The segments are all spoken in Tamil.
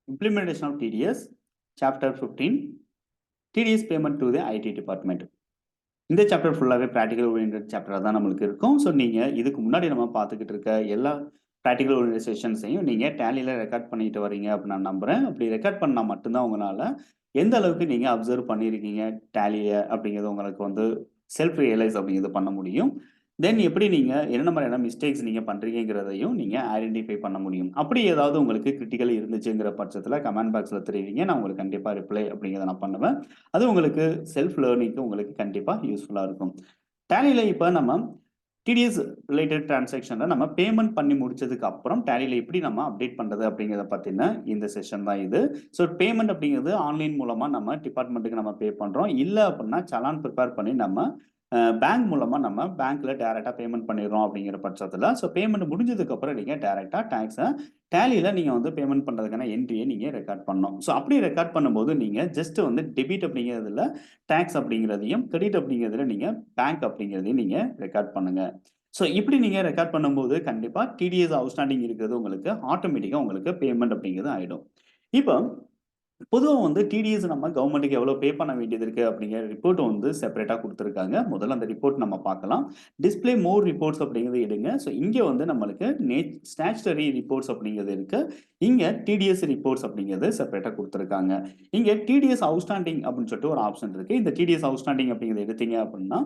Implementation of TDS, Chapter 15, TDS payment to the IT department. இந்த சாப்டர் ஃபுல்லாவே பிராக்டிகல் ஓரியன்டட் சாப்டரா தான் நம்மளுக்கு இருக்கும். ஸோ நீங்க இதுக்கு முன்னாடி நம்ம பார்த்துக்கிட்டு இருக்க எல்லா பிராக்டிகல் ஓரியன்டட் செஷன்ஸையும் நீங்க டேலில ரெக்கார்ட் பண்ணிட்டு வரீங்க அப்படின்னு நான் நம்புறேன். அப்படி ரெக்கார்ட் பண்ணா மட்டும் தான் உங்களால எந்த அளவுக்கு நீங்க அப்சர்வ் பண்ணியிருக்கீங்க டேலிய அப்படிங்கிறது உங்களுக்கு வந்து செல்ஃப் ரியலைஸ் அப்படிங்கிறது பண்ண முடியும். தென் எப்படி நீங்க என்னென்ன மாதிரியான மிஸ்டேக்ஸ் நீங்க பண்றீங்கங்கிறதையும் நீங்க ஐடென்டிஃபை பண்ண முடியும். அப்படி ஏதாவது உங்களுக்கு கிரிட்டிக்கல் இருந்துச்சுங்கிற பட்சத்துல கமெண்ட் பாக்ஸ்ல தெரிவிங்க. நான் உங்களுக்கு கண்டிப்பா ரிப்ளை அப்படிங்கிறத நான் பண்ணுவேன். அது உங்களுக்கு செல்ஃப் லேர்னிங்க்கு உங்களுக்கு கண்டிப்பா யூஸ்ஃபுல்லா இருக்கும். டேலில இப்ப நம்ம டிடிஎஸ் ரிலேட்டட் டிரான்சாக்ஷன்ல நம்ம பேமெண்ட் பண்ணி முடிச்சதுக்கு அப்புறம் டேலில எப்படி நம்ம அப்டேட் பண்றது அப்படிங்கிறத பத்தின இந்த செஷன் தான் இது. ஸோ பேமெண்ட் அப்படிங்கிறது ஆன்லைன் மூலமா நம்ம டிபார்ட்மெண்ட்டுக்கு நம்ம பே பண்றோம். இல்ல அப்படின்னா சலான் ப்ரிப்பேர் பண்ணி நம்ம பேங்க் மூலமா நம்ம பேங்க்ல டைரக்டா பேமெண்ட் பண்ணிடுறோம் அப்படிங்கிற பட்சத்துல ஸோ பேமெண்ட் முடிஞ்சதுக்கு அப்புறம் நீங்க டைரக்டா டாக்ஸை டேலியில நீங்க வந்து பேமெண்ட் பண்றதுக்கான என்ட்ரியை நீங்க ரெக்கார்ட் பண்ணணும். ஸோ அப்படி ரெக்கார்ட் பண்ணும்போது நீங்க ஜஸ்ட் வந்து டெபிட் அப்படிங்கிறதுல டாக்ஸ் அப்படிங்கிறதையும் கிரெடிட் அப்படிங்கிறதுல நீங்க பேங்க் அப்படிங்கிறதையும் நீங்க ரெக்கார்ட் பண்ணுங்க. ஸோ இப்படி நீங்க ரெக்கார்ட் பண்ணும்போது கண்டிப்பா டிடிஎஸ் அவுட்ஸ்டாண்டிங் இருக்கிறது உங்களுக்கு ஆட்டோமேட்டிக்கா உங்களுக்கு பேமெண்ட் அப்படிங்கிறது ஆயிடும். இப்போ பொதுவா வந்து டிடிஎஸ் நம்ம கவர்மெண்ட்டுக்கு எவ்வளோ பே பண்ண வேண்டியது இருக்கு அப்படிங்கிற ரிப்போர்ட் வந்து செப்பரேட்டா குடுத்துருக்காங்க. முதல்ல அந்த ரிப்போர்ட் நம்ம பார்க்கலாம். டிஸ்ப்ளே மோர் ரிப்போர்ட்ஸ் அப்படிங்கிறத எடுங்க. ஸோ இங்க வந்து நம்மளுக்கு ஸ்டாச்சுட்டரி ரிப்போர்ட்ஸ் அப்படிங்கிறது இருக்கு. இங்க டிடிஎஸ் ரிப்போர்ட்ஸ் அப்படிங்கிறது செப்பரேட்டா குடுத்துருக்காங்க. இங்க டிடிஎஸ் அவுட்ஸ்டாண்டிங் அப்படின்னு சொல்லிட்டு ஒரு ஆப்ஷன் இருக்கு. இந்த டிடிஎஸ் அவுட்ஸ்டாண்டிங் அப்படிங்கிறத எடுத்தீங்க அப்படின்னா,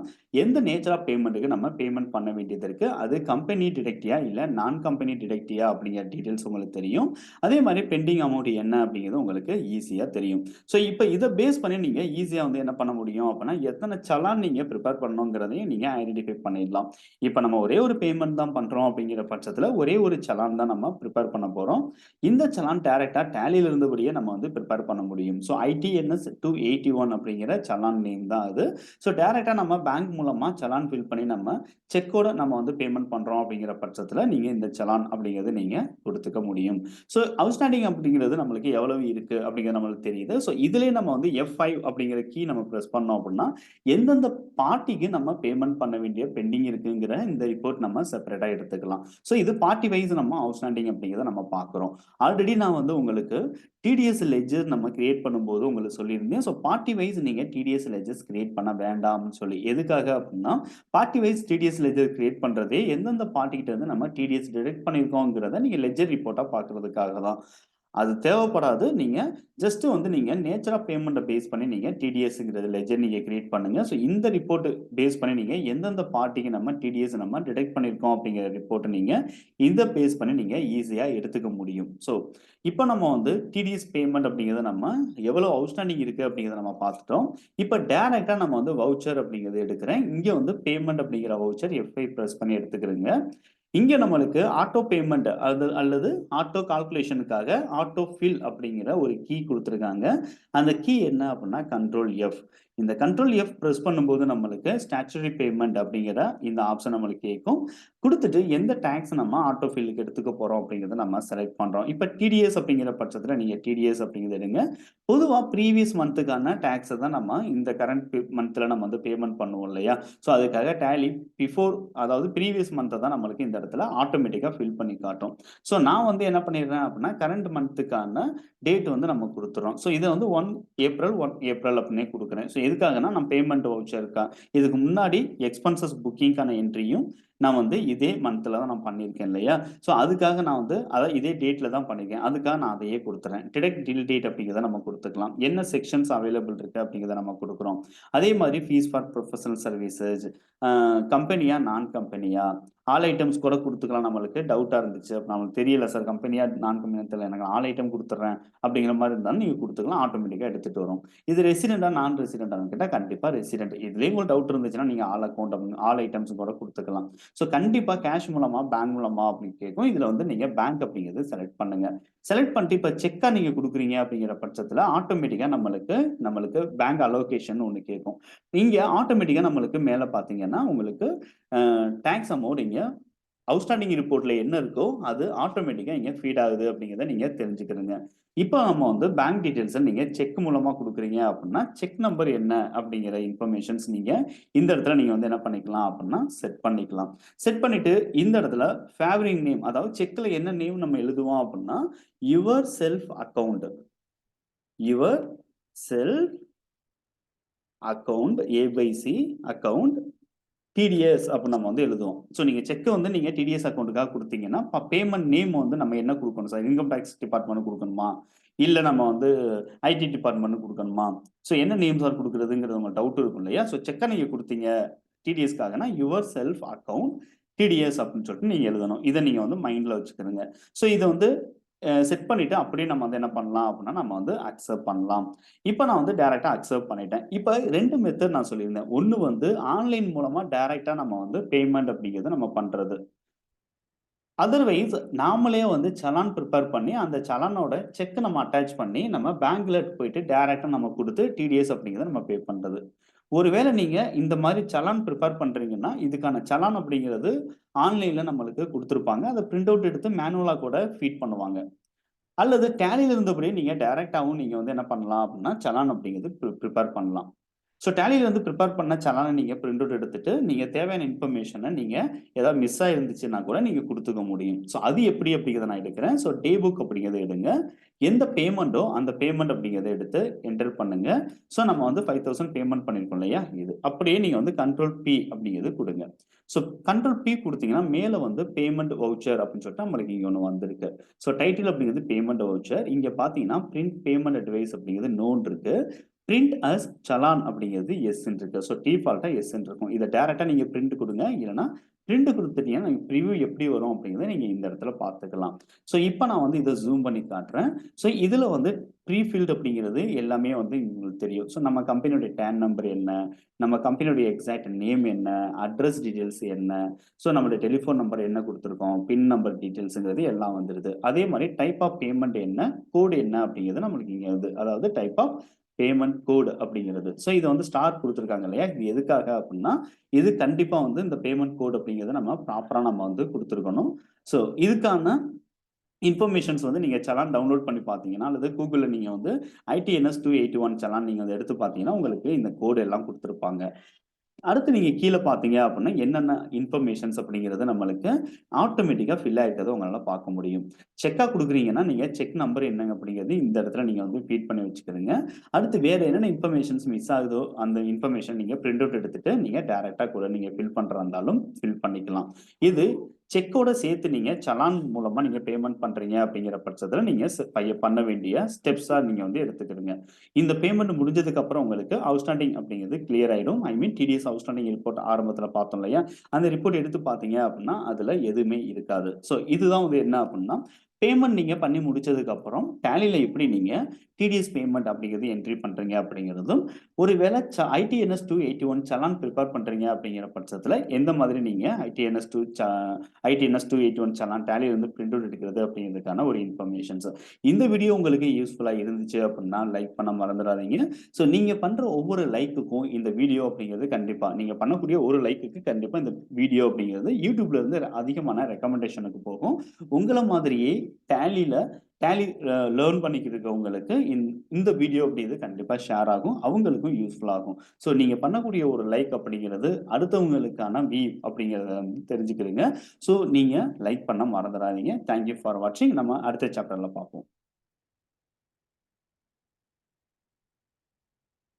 எந்த நேச்சர் ஆஃப் பேமெண்ட்டுக்கு நம்ம பேமெண்ட் பண்ண வேண்டியது இருக்கு. அது கம்பெனி டிடக்ட்யா இல்ல நான் கம்பெனி டிடக்ட்யா அப்படிங்கிற டீடைல்ஸ் உங்களுக்கு தெரியும். அதே மாரி பெண்டிங் அமௌண்ட் என்ன அப்படிங்கிறது உங்களுக்கு ஈஸியா தெரியும். ஸோ இப்ப இத பேஸ் பண்ணி நீங்க ஈஸியா வந்து என்ன பண்ண முடியும் அப்படின்னா, எத்தன சலான் நீங்க பிரிப்பேர் பண்ணணுங்கிறதையும் நீங்க ஐடென்டிஃபை பண்ணிடலாம். இப்ப நம்ம ஒரே ஒரு பேமெண்ட் தான் பண்றோம் அப்படிங்கிற பட்சத்துல, ஒரே ஒரு சலான் தான் நம்ம பிரிப்பேர் பண்ண போறோம். இந்த சலான் டைரக்ட்டா டேலில இருந்தபடியே நம்ம வந்து பிரிப்பேர் பண்ண முடியும். ஸோ ஐடிஎன்எஸ் 281 அப்படிங்கிற சலான் நேம் தான் அது. ஸோ டைரக்ட்டா நம்ம பேங்க் மூலமா சலான் ஃபில் பண்ணி நம்ம செக்கோட நம்ம வந்து பேமெண்ட் பண்றோம் அப்படிங்கிற பட்சத்துல, நீங்க இந்த சலான் அப்படிங்கிறது நீங்க குடுத்துக்க முடியும். ஸோ அவுட்ஸ்டாண்டிங் அப்படிங்கிறது நம்மளுக்கு எவ்வளவு இருக்கு அப்படிங்கிறது நம்மளுக்கு தெரியுது. ஸோ இதிலேயே நம்ம வந்து F5 அப்படிங்கிற கீ நம்ம பிரஸ் பண்ணோம் அப்படின்னா, எந்தெந்த பார்ட்டிக்கு நம்ம பேமெண்ட் பண்ண வேண்டிய பெண்டிங் இருக்குங்கிற இந்த ரிப்போர்ட் நம்ம செப்பரேட்டா எடுத்துக்கலாம். ஸோ இது பார்ட்டி வைஸ் நம்ம அவுட்ஸ்டாண்டிங் அப்படிங்கிறத நம்ம பார்க்குறோம். ஆல்ரெடி நான் வந்து உங்களுக்கு டிடிஎஸ் லெட்ஜர் நம்ம கிரியேட் பண்ணும்போது உங்களுக்கு சொல்லியிருந்தேன். ஸோ பார்ட்டி வைஸ் நீங்க டிடிஎஸ் லெட்ஜர்ஸ் கிரியேட் பண்ண வேண்டாம்னு சொல்லி. எதுக்காக அப்படின்னா, party wise TDS ledger create பண்றதே எந்தெந்த பார்ட்டிகிட்ட இருந்து நம்ம டிடிஎஸ் டிடக்ட் பண்ணியிருக்கோங்கிறத நீங்க லெட்ஜர் ரிப்போர்ட்டா பார்க்கறதுக்காக தான். அது தேவைப்படாது. நீங்க ஜஸ்ட் வந்து நீங்க நேச்சர் ஆஃப் பேமெண்ட்ட பேஸ் பண்ணி நீங்க டிடிஎஸ்ங்கிறது லெட்ஜர் நீங்க கிரியேட் பண்ணுங்க. ஸோ இந்த ரிப்போர்ட் பேஸ் பண்ணி நீங்க எந்தெந்த பார்ட்டிக்கு நம்ம டிடிஎஸ் நம்ம டிடக்ட் பண்ணியிருக்கோம் அப்படிங்கிற ரிப்போர்ட்ட நீங்க இத பேஸ் பண்ணி நீங்க ஈஸியா எடுத்துக்க முடியும். ஸோ இப்ப நம்ம வந்து டிடிஎஸ் பேமெண்ட் அப்படிங்கிறத நம்ம எவ்வளவு அவுட்ஸ்டாண்டிங் இருக்கு அப்படிங்கிறத நம்ம பார்த்துட்டோம். இப்ப டைரக்ட்டா நம்ம வந்து வவுச்சர் அப்படிங்கிறத எடுக்கிறேன். இங்க வந்து பேமெண்ட் அப்படிங்கிற வவுச்சர் F5 பிரஸ் பண்ணி எடுத்துக்கிறேங்க. இங்க நம்மளுக்கு ஆட்டோ பேமெண்ட் அல்லது ஆட்டோ கால்குலேஷனுக்காக ஆட்டோ ஃபில் அப்படிங்கிற ஒரு கீ குடுத்துருக்காங்க. அந்த கீ என்ன அப்படின்னா கண்ட்ரோல் எஃப். இந்த கண்ட்ரோல் எஃப் பிரஸ் பண்ணும்போது நம்மளுக்கு ஸ்டாச்சுட்டரி பேமெண்ட் அப்படிங்கிற இந்த ஆப்ஷன் நம்மளுக்கு கேட்கும். குடுத்துட்டு எந்த டாக்ஸ் நம்ம ஆட்டோ ஃபில்லுக்கு எடுத்துக்க போறோம் அப்படிங்கிறத நம்ம செலக்ட் பண்றோம். இப்ப டிடிஎஸ் அப்படிங்கிற பட்சத்துல நீங்க டிடிஎஸ் அப்படிங்கிறத எடுங்க. பொதுவா ப்ரீவியஸ் மந்த்துக்கான டாக்ஸ தான் நம்ம இந்த கரண்ட் மந்த்ல நம்ம வந்து பேமெண்ட் பண்ணுவோம் இல்லையா? ஸோ அதுக்காக டேலி பிஃபோர் அதாவது ப்ரீவியஸ் மந்த்த தான் நம்மளுக்கு இந்த இடத்துல ஆட்டோமேட்டிக்கா ஃபில் பண்ணி காட்டும். ஸோ நான் வந்து என்ன பண்ணிடுறேன் அப்படின்னா, கரண்ட் மந்த்துக்கான டேட் வந்து நம்ம குடுத்துறோம். ஸோ இத வந்து 1 ஏப்ரல் 1 ஏப்ரல் அப்படின்னே குடுக்குறேன். ஸோ எதுக்காகன்னா, நான் பேமெண்ட் வவுச்சர்க்கா இதுக்கு முன்னாடி எக்ஸ்பென்சஸ் புக்கிங்க்கான என்ட்ரியும் நான் வந்து இதே மந்த்ல தான் நான் பண்ணியிருக்கேன் இல்லையா? ஸோ அதுக்காக நான் வந்து இதே டேட்ல தான் பண்ணியிருக்கேன். அதுக்காக நான் அதையே குடுத்துறேன். டிடக்ட் டில் டேட் அப்படிங்கிறத நம்ம குடுத்துக்கலாம். என்ன செக்ஷன்ஸ் அவைலபிள் இருக்கு அப்படிங்கிறத நம்ம குடுக்குறோம். அதே மாதிரி ஃபீஸ் ஃபார் ப்ரொஃபஷனல் சர்வீசஸ், கம்பெனியா, நான் கம்பெனியா, ஆல் ஐட்டம்ஸ் கூட குடுத்துக்கலாம் நம்மளுக்கு டவுட்டா இருந்துச்சு. அப்ப நமக்கு தெரியல சார் கம்பெனியா, நான் கம்பெனியா தெரியல. எனக்கு ஆல் ஐட்டம் குடுத்துடுறேன் அப்படிங்கிற மாரி இருந்தாலும் நீங்க குடுத்துக்கலாம். ஆட்டோமேட்டிக்கா எடுத்துட்டு வரும். இது ரெசிடென்ட்டா, நான் ரெசிடென்ட்டான்னு கேட்டா கண்டிப்பா ரெசிடென்ட். இதுலயும் உங்களுக்கு டவுட் இருந்துச்சுன்னா, நீங்க ஆல் அக்கவுண்ட் அப்படின்னு ஆல் ஐட்டம்ஸ் கூட குடுத்துக்கலாம். ஸோ கண்டிப்பா கேஷ் மூலமா, பேங்க் மூலமா அப்படின்னு கேட்கும். இதுல வந்து நீங்க பேங்க் அப்படிங்கிறது செலக்ட் பண்ணுங்க. செலக்ட் பண்ணிட்டு இப்ப செக்கா நீங்க குடுக்குறீங்க அப்படிங்கிற பட்சத்துல ஆட்டோமேட்டிக்கா நம்மளுக்கு நம்மளுக்கு பேங்க் அலோகேஷன் ஒண்ணு கேட்கும். இங்க ஆட்டோமேட்டிக்கா நம்மளுக்கு மேல பார்த்தீங்கன்னா, உங்களுக்கு டாக்ஸ் அமௌண்ட் இங்க அவுட்ஸ்டாண்டிங் ரிப்போர்ட்ல என்ன இருக்கோ அது ஆட்டோமேட்டிக்கா இங்க ஃபீட் ஆகுது அப்படிங்கிறத நீங்க தெரிஞ்சுக்கிறங்க. இப்போ நம்ம வந்து பேங்க் டீட்டெயில்ஸ நீங்க செக் மூலமா குடுக்குறீங்க அப்படின்னா, செக் நம்பர் என்ன அப்படிங்கிற இன்ஃபர்மேஷன்ஸ் நீங்க இந்த இடத்துல நீங்க வந்து என்ன பண்ணிக்கலாம் அப்படின்னா, செட் பண்ணிக்கலாம். செட் பண்ணிட்டு இந்த இடத்துல ஃபேவரிங் நேம், அதாவது செக்ல என்ன நேம் நம்ம எழுதுவோம் அப்படின்னா, yourself account. Yourself account A by C account TDS அப்படின்னு நம்ம வந்து எழுதுவோம். ஸோ நீங்க செக் வந்து நீங்க டிடிஎஸ் அக்கவுண்ட்டுக்காக குடுத்தீங்கன்னா, பேமெண்ட் நேம் வந்து நம்ம என்ன குடுக்கணும் சார்? இன்கம் டாக்ஸ் டிபார்ட்மெண்ட் குடுக்கணுமா? இல்ல நம்ம வந்து ஐடி டிபார்ட்மெண்ட் குடுக்கணுமா? ஸோ என்ன நேம் சார் குடுக்குறதுங்கிறது உங்களுக்கு டவுட் இருக்கும் இல்லையா? ஸோ செக்க நீங்க குடுத்தீங்க டிடிஎஸ்க்காகனா, யுவர் செல்ஃப் அக்கவுண்ட் டிடிஎஸ் அப்படின்னு சொல்லிட்டு நீங்க எழுதணும். இத நீங்க வந்து மைண்ட்ல வச்சுக்கிடுங்க. ஸோ இத வந்து செட் பண்ணிட்டு அப்படியே நம்ம வந்து என்ன பண்ணலாம் அப்படின்னா, நம்ம வந்து அக்செப்ட் பண்ணலாம். இப்ப நான் வந்து டைரக்ட்டா அக்செப்ட் பண்ணிட்டேன். இப்ப 2 மெத்தட் நான் சொல்லியிருந்தேன். ஒண்ணு வந்து ஆன்லைன் மூலமா டைரக்ட்டா நம்ம வந்து பேமெண்ட் அப்படிங்கிறத நம்ம பண்றது. அதர்வைஸ் நாமளே வந்து சலான் பிரிப்பேர் பண்ணி, அந்த சலானோட செக் நம்ம அட்டாச் பண்ணி, நம்ம பேங்க்ல போயிட்டு டைரக்ட்டா நம்ம குடுத்து டிடிஎஸ் அப்படிங்கிறத நம்ம பே பண்றது. ஒருவேள நீங்க இந்த மாரி சலான் பிரிப்பேர் பண்றீங்கன்னா, இதுக்கான சலான் அப்படிங்கிறது ஆன்லைன்ல நம்மளுக்கு குடுத்திருப்பாங்க. அத பிரிண்ட் அவுட் எடுத்து மேனுவலா கூட ஃபீட் பண்ணுவாங்க. அல்லது டேலில இருந்தபடியே நீங்க டைரக்ட்டாவும் நீங்க வந்து என்ன பண்ணலாம் அப்டின்னா, சலான் அப்படிங்கிறது பிரிப்பேர் பண்ணலாம். ஸோ டேலில இருந்து பிரிப்பேர் பண்ண சலான நீங்க பிரிண்ட் அவுட் எடுத்துட்டு, நீங்க தேவையான இன்ஃபர்மேஷன நீங்க ஏதாவது மிஸ் ஆயிருந்துச்சுன்னா கூட நீங்க குடுத்துக்க முடியும். ஸோ அது எப்படி அப்படிங்கிறத நான் எடுக்கிறேன். ஸோ டே புக் அப்படிங்கிறத எடுங்க. எந்த பேமெண்ட்டோ அந்த பேமெண்ட் அப்படிங்கிறத எடுத்து என்டர் பண்ணுங்க. ஸோ நம்ம வந்து 5000 பேமெண்ட் பண்ணியிருக்கோம் இல்லையா? இது. அப்படியே நீங்க வந்து கண்ட்ரோல் பி அப்படிங்கிறது குடுங்க. ஸோ கண்ட்ரோல் பி குடுத்தீங்கன்னா, மேல வந்து பேமெண்ட் வவுச்சர் அப்படின்னு சொல்லிட்டு நம்மளுக்கு இங்க ஒண்ணு வந்திருக்கு. ஸோ டைட்டில் அப்படிங்கிறது பேமெண்ட் வவுச்சர். இங்க பார்த்தீங்கன்னா, பிரிண்ட் பேமெண்ட் அட்வைஸ் அப்படிங்கிறது நோன்னு இருக்கு. பிரிண்ட் அஸ் சலான் அப்படிங்கிறது எஸ்ன்னு இருக்கு. ஸோ டிஃபால்ட்டா எஸ்ன்னு இருக்கும். இத டைரக்ட்டா நீங்க பிரிண்ட் குடுங்க. இல்லன்னா பிரிண்ட் குடுத்துட்டீங்கன்னா, பிரிவ்யூ எப்படி வரும் அப்படிங்கிறத நீங்க இந்த இடத்துல பார்த்துக்கலாம். ஸோ இப்ப நான் வந்து இத ஜூம் பண்ணி காட்டுறேன். ஸோ இதுல வந்து ப்ரீ ஃபில்ட் அப்படிங்கிறது எல்லாமே வந்து உங்களுக்கு தெரியும். ஸோ நம்ம கம்பெனியோட டேன் நம்பர் என்ன? நம்ம கம்பெனியோட எக்ஸாக்ட் நேம் என்ன? அட்ரஸ் டீட்டெயில்ஸ் என்ன? ஸோ நம்மளுடைய டெலிஃபோன் நம்பர் என்ன குடுத்துருக்கோம்? பின் நம்பர் டீட்டெயில்ஸ்ங்கிறது எல்லாம் வந்துருது. அதே மாரி டைப் ஆஃப் பேமெண்ட் என்ன? கோட் என்ன? அப்படிங்கிறது நம்மளுக்கு இங்க வருது. அதாவது டைப் ஆஃப் பேமெண்ட் கோட் அப்படிங்கிறது. ஸோ இத வந்து ஸ்டார் குடுத்துருக்காங்க இல்லையா? இது எதுக்காக அப்படின்னா, இது கண்டிப்பா வந்து இந்த பேமெண்ட் கோட் அப்படிங்கிறத நம்ம ப்ராப்பரா நம்ம வந்து குடுத்துருக்கணும். ஸோ இதுக்கான இன்ஃபர்மேஷன்ஸ் வந்து நீங்க சலான் டவுன்லோட் பண்ணி பார்த்தீங்கன்னா, அல்லது Googleல நீங்க வந்து ITNS 281 சலான் நீங்க அத எடுத்து பார்த்தீங்கன்னா, உங்களுக்கு இந்த கோட் எல்லாம் குடுத்திருப்பாங்க. அடுத்து நீங்க கீழ பார்த்தீங்க அப்படின்னா, என்னென்ன இன்ஃபர்மேஷன்ஸ் அப்படிங்கிறது நம்மளுக்கு ஆட்டோமேட்டிக்கா ஃபில் ஆயிட்டத உங்களால பார்க்க முடியும். செக்கா குடுக்குறீங்கன்னா, நீங்க செக் நம்பர் என்னங்க அப்படிங்கிறது இந்த இடத்துல நீங்க வந்து ஃபீட் பண்ணி வச்சுக்கிறீங்க. அடுத்து வேற என்னென்ன இன்ஃபர்மேஷன்ஸ் மிஸ் ஆகுதோ, அந்த இன்ஃபர்மேஷன் நீங்க பிரிண்ட் அவுட் எடுத்துட்டு, நீங்க டைரக்ட்டா கூட நீங்க ஃபில் பண்றதா இருந்தாலும் ஃபில் பண்ணிக்கலாம். இது செக்கோட சேர்த்து நீங்க சலான் மூலமா நீங்க பேமெண்ட் பண்றீங்க அப்படிங்கிற பட்சத்துல நீங்க பண்ண வேண்டிய ஸ்டெப்ஸா நீங்க வந்து எடுத்துக்கிடுங்க. இந்த பேமெண்ட் முடிஞ்சதுக்கு அப்புறம் உங்களுக்கு அவுட்ஸ்டாண்டிங் அப்படிங்கிறது கிளியர் ஆயிடும். ஐ மீன் டிடிஎஸ் அவுட்ஸ்டாண்டிங் ரிப்போர்ட் ஆரம்பத்துல பார்த்தோம் இல்லையா? அந்த ரிப்போர்ட் எடுத்து பார்த்தீங்க அப்படின்னா, அதுல எதுவுமே இருக்காது. ஸோ இதுதான் வந்து என்ன அப்படின்னா, பேமெண்ட் நீங்க பண்ணி முடிச்சதுக்கு அப்புறம் டேலில எப்படி நீங்க டிடிஎஸ் பேமெண்ட் அப்படிங்கிறது என்ட்ரி பண்றீங்க அப்படிங்கிறதும், ஒருவேளை ஐடிஎன்எஸ் 281 சலான் பிரிப்பேர் பண்றீங்க அப்படிங்கிற பட்சத்துல, எந்த மாதிரி நீங்க ஐடிஎன்எஸ் 281 சலான் டேலில இருந்து பிரிண்ட் அவுட் எடுக்கிறது அப்படிங்கிறதுக்கான ஒரு இன்ஃபர்மேஷன்ஸ். இந்த வீடியோ உங்களுக்கு யூஸ்ஃபுல்லா இருந்துச்சு அப்படின்னா, லைக் பண்ண மறந்துடாதீங்க. ஸோ நீங்க பண்ற ஒவ்வொரு லைக்குக்கும் இந்த வீடியோ அப்படிங்கிறது கண்டிப்பா நீங்க பண்ணக்கூடிய ஒரு லைக்குக்கு கண்டிப்பா இந்த வீடியோ அப்படிங்கிறது YouTubeல இருந்து அதிகமான ரெக்கமெண்டேஷனுக்கு போகும். உங்கள மாதிரியே டேலில டேலி லேர்ன் பண்ணிக்கிட்டு இருக்கவங்களுக்கு இந்த வீடியோ அப்படிங்கிறது கண்டிப்பா ஷேர் ஆகும். அவங்களுக்கும் யூஸ்ஃபுல் ஆகும். ஸோ நீங்க பண்ணக்கூடிய ஒரு லைக் அப்படிங்கிறது அடுத்தவங்களுக்கான அப்படிங்கிறத வந்து தெரிஞ்சுக்கிறீங்க. ஸோ நீங்க லைக் பண்ண மறந்துடாதீங்க. தேங்க் யூ ஃபார் வாட்சிங். நம்ம அடுத்த சாப்டர்ல பார்ப்போம்.